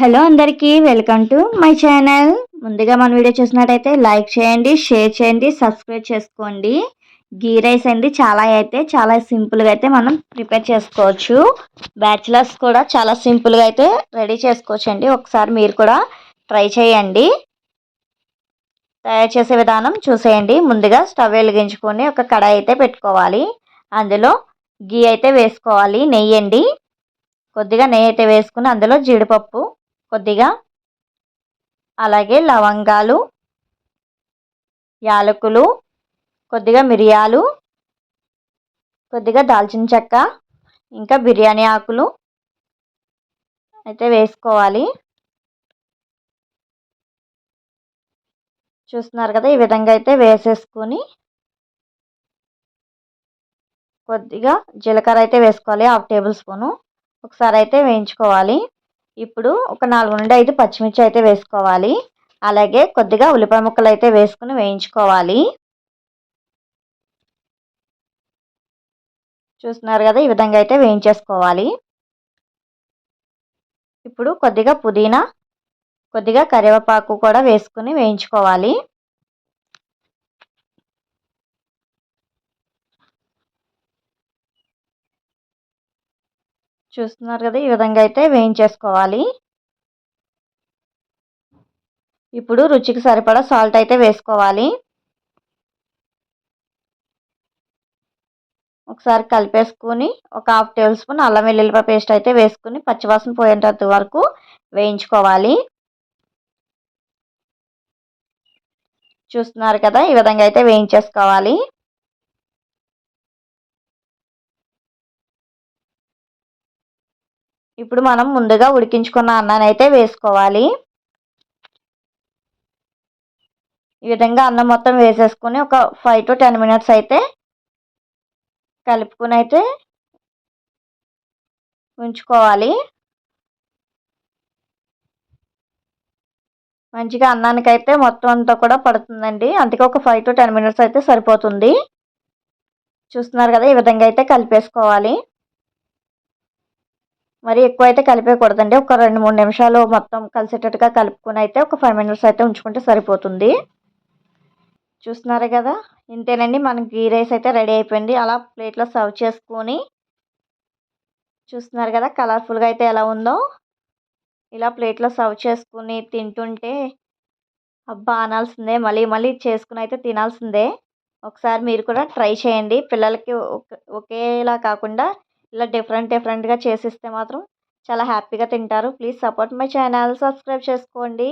Hello అందరికీ welcome to my channel. ముందుగా మన వీడియో చూసినట్టయితే లైక్ చేయండి, షేర్ చేయండి, సబ్స్క్రైబ్ చేసుకోండి. గీ రైస్ అండి చాలా సింపుల్గా అయితే మనం ప్రిపేర్ చేసుకోవచ్చు. బ్యాచిలర్స్ కూడా చాలా సింపుల్గా అయితే రెడీ చేసుకోవచ్చు అండి. ఒకసారి మీరు కూడా ట్రై చేయండి. తయారు చేసే విధానం చూసేయండి. ముందుగా స్టవ్ వెలిగించుకొని ఒక కడాయి అయితే పెట్టుకోవాలి. అందులో గీ అయితే వేసుకోవాలి. నెయ్యి అండి, కొద్దిగా నెయ్యి అయితే వేసుకుని అందులో జీడిపప్పు కొద్దిగా, అలాగే లవంగాలు, యాలకులు, కొద్దిగా మిరియాలు, కొద్దిగా దాల్చిన చెక్క, ఇంకా బిర్యానీ ఆకులు అయితే వేసుకోవాలి. చూస్తున్నారు కదా, ఈ విధంగా అయితే వేసేసుకొని కొద్దిగా జీలకర్ర అయితే వేసుకోవాలి, 1/2 టేబుల్ స్పూను. ఒకసారి అయితే వేయించుకోవాలి. ఇప్పుడు ఒక 4 నుండి 5 పచ్చిమిర్చి అయితే వేసుకోవాలి. అలాగే కొద్దిగా ఉల్లిపాయ ముక్కలు అయితే వేసుకుని వేయించుకోవాలి. చూస్తున్నారు కదా, ఈ విధంగా అయితే వేయించేసుకోవాలి. ఇప్పుడు కొద్దిగా పుదీనా, కొద్దిగా కరివేపాకు కూడా వేసుకుని వేయించుకోవాలి. చూస్తున్నారు కదా, ఈ విధంగా అయితే వేయించేసుకోవాలి. ఇప్పుడు రుచికి సరిపడా సాల్ట్ అయితే వేసుకోవాలి. ఒకసారి కలిపేసుకుని ఒక 1/2 టేబుల్ స్పూన్ అల్లం వెల్లుల్లిపాయ పేస్ట్ అయితే వేసుకుని పచ్చివాసన పోయేంత వరకు వేయించుకోవాలి. చూస్తున్నారు కదా, ఈ విధంగా అయితే వేయించేసుకోవాలి. ఇప్పుడు మనం ముందుగా ఉడికించుకున్న అన్నాన్ని అయితే వేసుకోవాలి. ఈ విధంగా అన్నం మొత్తం వేసేసుకుని ఒక 5 to 10 మినిట్స్ అయితే కలుపుకుని అయితే ఉంచుకోవాలి. మంచిగా అన్నానికైతే మొత్తం అంతా కూడా పడుతుందండి. అందుకే ఒక 5 to 10 మినిట్స్ అయితే సరిపోతుంది. చూస్తున్నారు కదా, ఈ విధంగా అయితే కలిపేసుకోవాలి. మరి ఎక్కువ అయితే కలిపేయకూడదండి. ఒక 2-3 నిమిషాలు మొత్తం కలిసేటట్టుగా కలుపుకొని అయితే ఒక 5 మినిట్స్ అయితే ఉంచుకుంటే సరిపోతుంది. చూస్తున్నారు కదా, ఇంతేనండి, మనకి గీ రైస్ అయితే రెడీ అయిపోయింది. అలా ప్లేట్లో సర్వ్ చేసుకొని చూస్తున్నారు కదా కలర్ఫుల్గా అయితే ఎలా ఉందో. ఇలా ప్లేట్లో సర్వ్ చేసుకుని తింటుంటే అబ్బా అనాల్సిందే, మళ్ళీ మళ్ళీ చేసుకుని అయితే తినాల్సిందే. ఒకసారి మీరు కూడా ట్రై చేయండి. పిల్లలకి ఒకేలా కాకుండా ఇలా డిఫరెంట్గా చేసిస్తే మాత్రం చాలా హ్యాపీగా తింటారు. Please support my channel, subscribe చేసుకోండి.